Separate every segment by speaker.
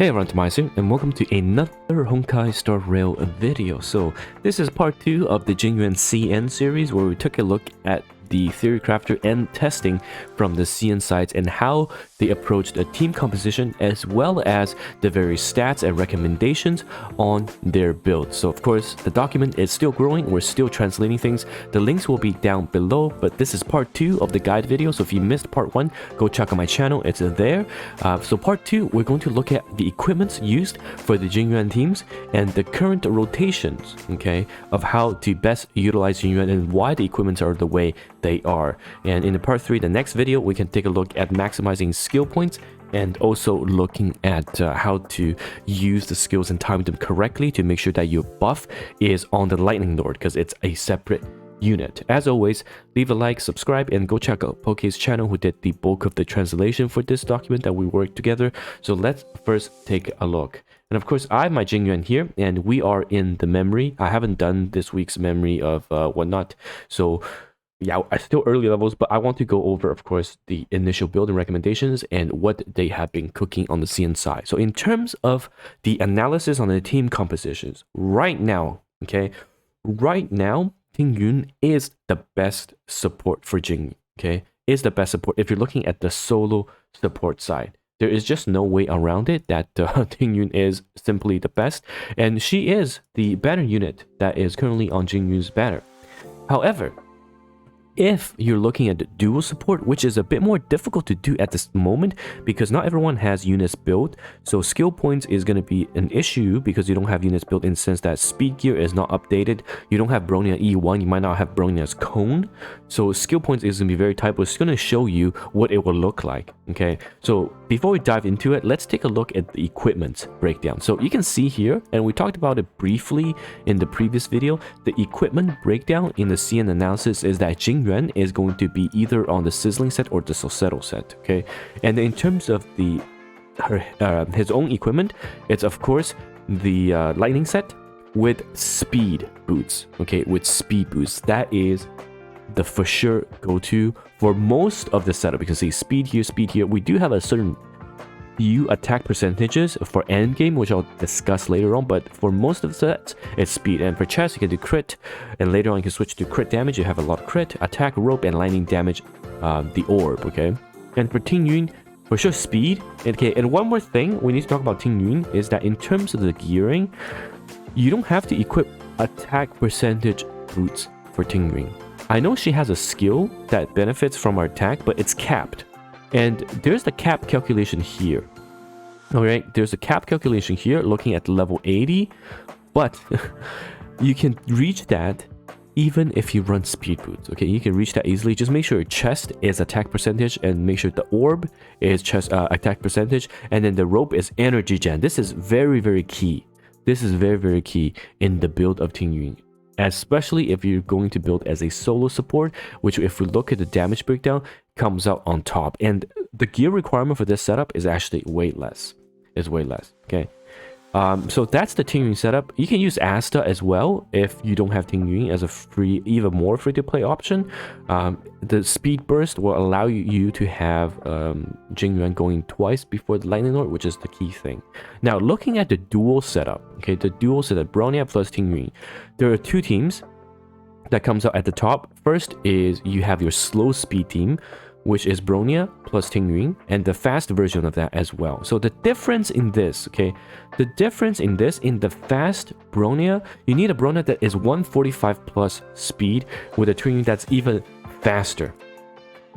Speaker 1: Hey everyone, TimaeuSS, and welcome to another Honkai Star Rail video. So this is part 2 of the Jing Yuan CN series, where we took a look at the theory crafter and testing from the CN sides and how they approached the team composition as well as the various stats and recommendations on their build. So of course the document is still growing, we're still translating things. The links will be down below, but this is part 2 of the guide video. So if you missed part 1, go check out my channel, it's there. So part 2, we're going to look at the equipments used for the Jing Yuan teams and the current rotations, okay, of how to best utilize Jing Yuan and why the equipments are the way they are. And in the part 3, the next video, we can take a look at maximizing skill points and also looking at how to use the skills and time them correctly to make sure that your buff is on the Lightning Lord, because it's a separate unit. As always, leave a like, subscribe, and go check out Pokke's channel, who did the bulk of the translation for this document that we worked together. So let's first take a look. And of course, I have my Jing Yuan here, and we are in the memory. I haven't done this week's memory of whatnot, so yeah, still early levels, but I want to go over, of course, the initial building recommendations and what they have been cooking on the CN side. So in terms of the analysis on the team compositions, right now, Ting Yun is the best support for Jing, is the best support. If you're looking at the solo support side, there is just no way around it that Ting Yun is simply the best, and she is the banner unit that is currently on Jing Yun's banner. However, if you're looking at the dual support, which is a bit more difficult to do at this moment because not everyone has units built, so skill points is going to be an issue because you don't have units built, in the sense that speed gear is not updated. You don't have Bronya E1, you might not have Bronya's cone, so skill points is going to be very tight, but it's going to show you what it will look like. Okay, so before we dive into it, let's take a look at the equipment breakdown. So you can see here, and we talked about it briefly in the previous video, the equipment breakdown in the CN analysis is that Jing Yuan is going to be either on the Sizzling set or the Sosetto set, okay? And in terms of his own equipment, it's of course the Lightning set with speed boots, okay? With speed boots, that is the for sure go-to for most of the setup. You can see speed here. We do have a certain few attack percentages for end game, which I'll discuss later on, but for most of the sets it's speed. And for chest you can do crit, and later on you can switch to crit damage. You have a lot of crit, attack, rope, and lightning damage, the orb, okay? And for Ting Yun, for sure speed. Okay, and one more thing we need to talk about Ting Yun is that in terms of the gearing, you don't have to equip attack percentage boots for Ting Yun. I know she has a skill that benefits from her attack, but it's capped. And there's the cap calculation here. Alright, there's a cap calculation here looking at level 80, but you can reach that even if you run speed boots. Okay, you can reach that easily. Just make sure your chest is attack percentage, and make sure the orb is chest attack percentage, and then the rope is energy gen. This is very, very key. This is very, very key in the build of Ting Yun, especially if you're going to build as a solo support, which if we look at the damage breakdown, comes out on top. And the gear requirement for this setup is actually way less. It's way less, okay? So that's the Ting Yun setup. You can use Asta as well if you don't have Ting Yun as a free, even more free-to-play option. The speed burst will allow you to have Jing Yuan going twice before the Lightning Lord, which is the key thing. Now, looking at the dual setup, okay, the dual setup, Bronya plus Ting Yun, there are two teams that comes out at the top. First is you have your slow speed team, which is Bronya plus Ting Yun, and the fast version of that as well. So the difference in this, okay, the difference in this, in the fast Bronya, you need a Bronya that is 145 plus speed with a Ting Yun that's even faster,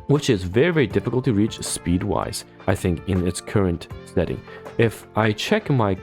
Speaker 1: which is very, very difficult to reach speed wise, I think, in its current setting. If I check my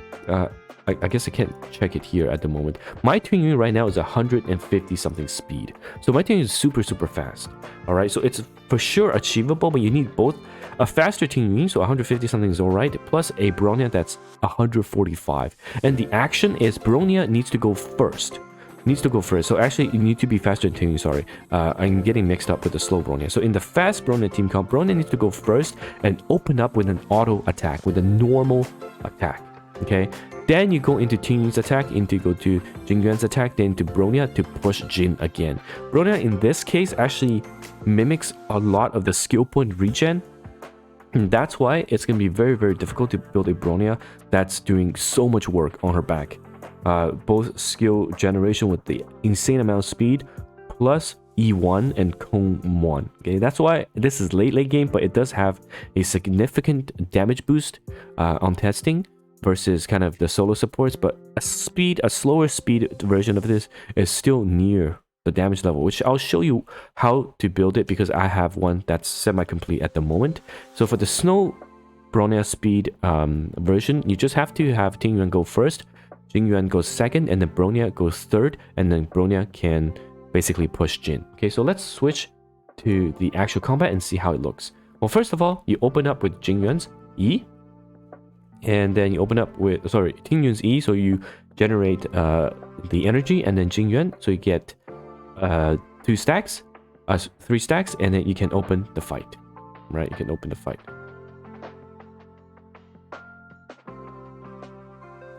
Speaker 1: I guess I can't check it here at the moment. My Ting Yun right now is 150 something speed. So my Ting Yun is super, super fast. Alright, so it's for sure achievable, but you need both a faster Ting Yun, so 150 something is alright, plus a Bronya that's 145. And the action is Bronya needs to go first. So actually you need to be faster than Ting Yun, sorry. I'm getting mixed up with the slow Bronya. So in the fast Bronya team comp, Bronya needs to go first and open up with an auto attack, with a normal attack. Okay, then you go into Ting Yun's attack, go to Jing Yuan's attack, then to Bronya to push Jin again. Bronya in this case actually mimics a lot of the skill point regen And that's why it's going to be very, very difficult to build a Bronya that's doing so much work on her back. Both skill generation with the insane amount of speed, plus E1 and Cone 1. Okay, that's why this is late game, but it does have a significant damage boost on testing versus kind of the solo supports, but a slower speed version of this is still near the damage level, which I'll show you how to build it because I have one that's semi-complete at the moment. So for the Snow Bronya speed version, you just have to have Ting Yuan go first, Jing Yuan goes second, and then Bronya goes third, and then Bronya can basically push Jin. Okay, so let's switch to the actual combat and see how it looks. Well, first of all, you open up with Jing Yuan's E, and then you open up with, sorry, Ting Yuan's E, so you generate the energy, and then Jing Yuan, so you get 3 stacks, and then you can open the fight, right? You can open the fight.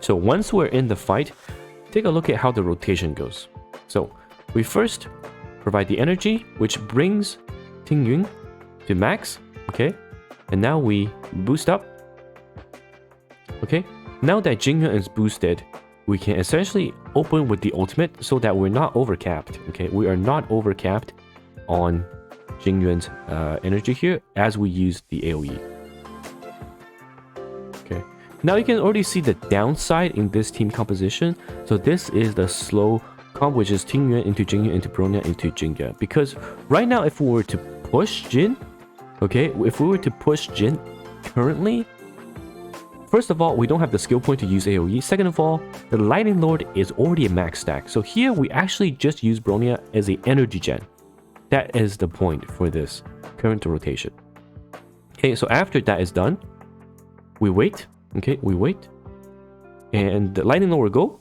Speaker 1: So once we're in the fight, take a look at how the rotation goes. So we first provide the energy, which brings Ting Yuan to max, okay? And now we boost up, okay? Now that Jing Yuan is boosted, we can essentially open with the ultimate so that we're not overcapped, okay? We are not overcapped on Jing Yuan's energy here as we use the AoE. Okay, now you can already see the downside in this team composition. So this is the slow comp, which is Ting Yuan into Jing Yuan into Bronya into Jing Yuan. Because right now, if we were to push Jin, okay, if we were to push Jin currently, first of all, we don't have the skill point to use AoE. Second of all, the Lightning Lord is already a max stack. So here we actually just use Bronya as an energy gen. That is the point for this current rotation. Okay, so after that is done, we wait. Okay, we wait. And the Lightning Lord will go,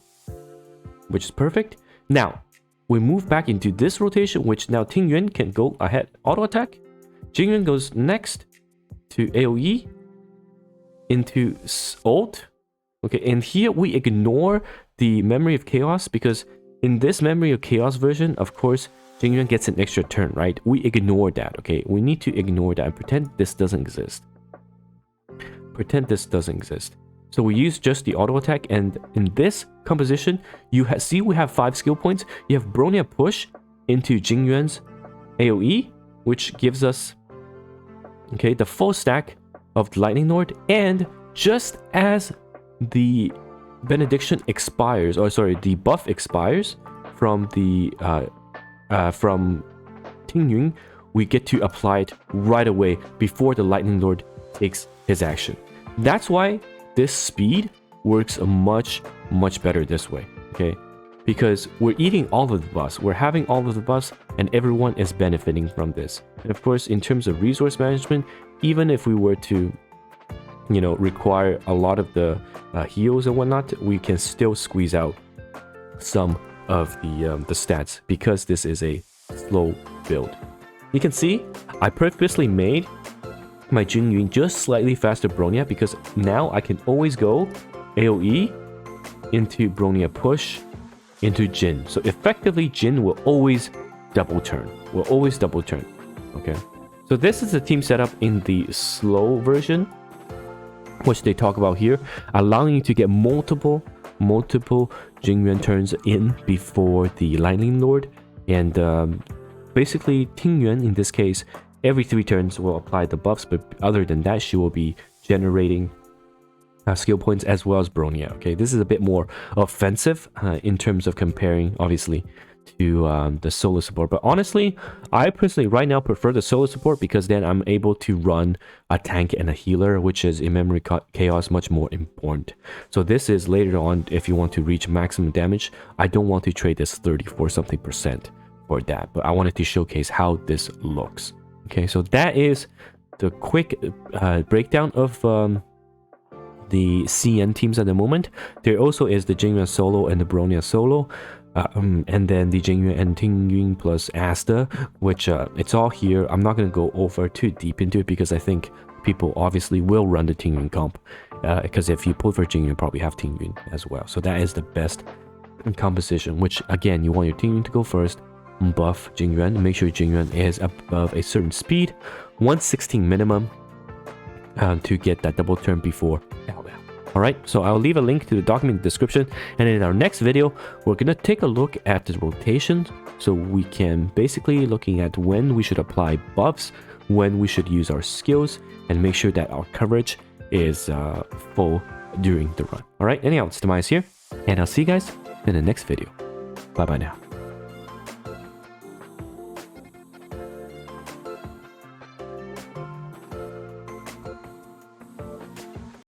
Speaker 1: which is perfect. Now, we move back into this rotation, which now Ting Yuan can go ahead, auto attack. Jing Yuan goes next to AoE. Into ult, okay, and here we ignore the Memory of Chaos because in this Memory of Chaos version, of course, Jing Yuan gets an extra turn, right? We ignore that, okay? We need to ignore that and pretend this doesn't exist. Pretend this doesn't exist. So we use just the auto attack, and in this composition, you see we have 5 skill points. You have Bronya push into Jing Yuan's AoE, which gives us, okay, the full stack of the Lightning Lord, and just as the benediction expires, or sorry, the buff expires from the from Ting Yuan, we get to apply it right away before the Lightning Lord takes his action. That's why this speed works much better this way, okay? Because we're eating all of the buffs, we're having all of the buffs, and everyone is benefiting from this. And of course, in terms of resource management, even if we were to, you know, require a lot of the heals and whatnot, we can still squeeze out some of the stats because this is a slow build. You can see I purposely made my Jing Yuan just slightly faster Bronya because now I can always go AoE into Bronya push into Jin. So effectively, Jin will always double turn. Okay. So this is the team setup in the slow version, which they talk about here, allowing you to get multiple Jing Yuan turns in before the Lightning Lord. And basically, Ting Yuan, in this case, every 3 turns will apply the buffs, but other than that, she will be generating skill points as well as Bronya. Okay, this is a bit more offensive in terms of comparing, obviously, to the solo support. But honestly, I personally right now prefer the solo support because then I'm able to run a tank and a healer, which is in Memory Chaos much more important. So this is later on if you want to reach maximum damage. I don't want to trade this 34% for that, but I wanted to showcase how this looks. Okay, so that is the quick breakdown of the CN teams at the moment. There also is the Jing Yuan solo and the Bronya solo. And then the Jing Yuan and Ting Yuan plus Asta, which it's all here. I'm not going to go over too deep into it because I think people obviously will run the Ting Yuan comp. Because if you pull for Jing Yuan, you probably have Ting Yuan as well. So that is the best composition, which again, you want your Ting Yuan to go first, buff Jing Yuan, make sure Jing Yuan is above a certain speed, 116 minimum. to get that double turn before LL. Alright, so I'll leave a link to the document in the description, and in our next video, we're gonna take a look at the rotations, so we can basically looking at when we should apply buffs, when we should use our skills, and make sure that our coverage is full during the run. Alright, anyhow, it's TimaeuSS here, and I'll see you guys in the next video. Bye bye now.